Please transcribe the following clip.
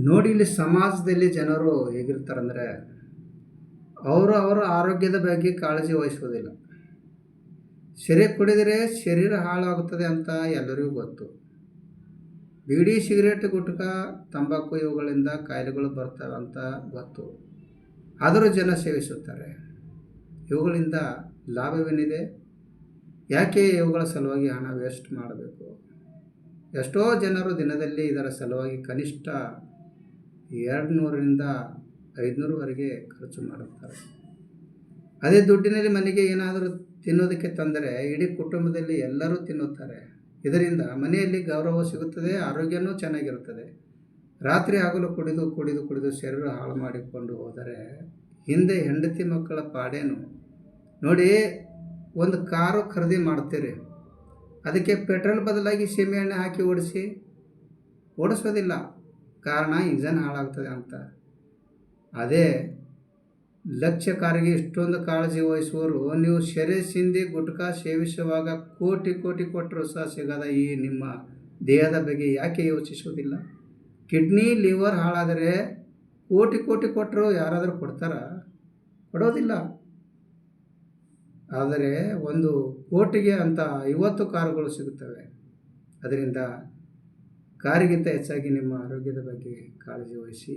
ನೋಡಿ, ಇಲ್ಲಿ ಸಮಾಜದಲ್ಲಿ ಜನರು ಹೇಗಿರ್ತಾರಂದರೆ, ಅವರ ಆರೋಗ್ಯದ ಬಗ್ಗೆ ಕಾಳಜಿ ವಹಿಸುವುದಿಲ್ಲ. ಸರಿ ಕುಡಿದರೆ ಶರೀರ ಹಾಳಾಗುತ್ತದೆ ಅಂತ ಎಲ್ಲರಿಗೂ ಗೊತ್ತು. ಬೀಡಿ, ಸಿಗರೇಟ್, ಗುಟ್ಕಾ, ತಂಬಾಕು ಇವುಗಳಿಂದ ಕಾಯಿಲೆಗಳು ಬರ್ತವೆ ಅಂತ ಗೊತ್ತು. ಆದರೂ ಜನ ಸೇವಿಸುತ್ತಾರೆ. ಇವುಗಳಿಂದ ಲಾಭವೇನಿದೆ? ಯಾಕೆ ಇವುಗಳ ಸಲುವಾಗಿ ಹಣ ವೇಸ್ಟ್ ಮಾಡಬೇಕು? ಎಷ್ಟೋ ಜನರು ದಿನದಲ್ಲಿ ಇದರ ಸಲುವಾಗಿ ಕನಿಷ್ಠ 200ರಿಂದ 500ವರೆಗೆ ಖರ್ಚು ಮಾಡುತ್ತಾರೆ. ಅದೇ ದುಡ್ಡಿನಲ್ಲಿ ಮನೆಗೆ ಏನಾದರೂ ತಿನ್ನೋದಕ್ಕೆ ತಂದರೆ ಇಡೀ ಕುಟುಂಬದಲ್ಲಿ ಎಲ್ಲರೂ ತಿನ್ನುತ್ತಾರೆ. ಇದರಿಂದ ಮನೆಯಲ್ಲಿ ಗೌರವ ಸಿಗುತ್ತದೆ, ಆರೋಗ್ಯವೂ ಚೆನ್ನಾಗಿರುತ್ತದೆ. ರಾತ್ರಿ ಹಗಲು ಕುಡಿದು ಕುಡಿದು ಕುಡಿದು ಶರೀರ ಹಾಳು ಮಾಡಿಕೊಂಡು ಹೋದರೆ ಹಿಂದೆ ಹೆಂಡತಿ ಮಕ್ಕಳ ಪಾಡೇನು? ನೋಡಿ, ಒಂದು ಕಾರು ಖರೀದಿ ಮಾಡ್ತೀರಿ, ಅದಕ್ಕೆ ಪೆಟ್ರೋಲ್ ಬದಲಾಗಿ ಸೀಮೆ ಎಣ್ಣೆ ಹಾಕಿ ಓಡಿಸೋದಿಲ್ಲ. ಕಾರಣ ಇಂಜನ್ ಹಾಳಾಗ್ತದೆ ಅಂತ. ಅದೇ ಲಕ್ಷ ಕಾರಿಗೆ ಇಷ್ಟೊಂದು ಕಾಳಜಿ ವಹಿಸುವವರು ನೀವು ಸೆರೆ ಸಿಂಧಿ ಗುಟ್ಕಾ ಸೇವಿಸುವಾಗ ಕೋಟಿ ಕೋಟಿ ಕೊಟ್ಟರೂ ಸಹ ಸಿಗದ ಈ ನಿಮ್ಮ ದೇಹದ ಬಗ್ಗೆ ಯಾಕೆ ಯೋಚಿಸುವುದಿಲ್ಲ? ಕಿಡ್ನಿ, ಲಿವರ್ ಹಾಳಾದರೆ ಕೋಟಿ ಕೋಟಿ ಕೊಟ್ಟರು ಯಾರಾದರೂ ಕೊಡ್ತಾರಾ? ಕೊಡೋದಿಲ್ಲ. ಆದರೆ 1 ಕೋಟಿಗೆ ಅಂತ 50 ಕಾರುಗಳು ಸಿಗುತ್ತವೆ. ಅದರಿಂದ ಕಾರಿಗಿಂತ ಹೆಚ್ಚಾಗಿ ನಿಮ್ಮ ಆರೋಗ್ಯದ ಬಗ್ಗೆ ಕಾಳಜಿ ವಹಿಸಿ.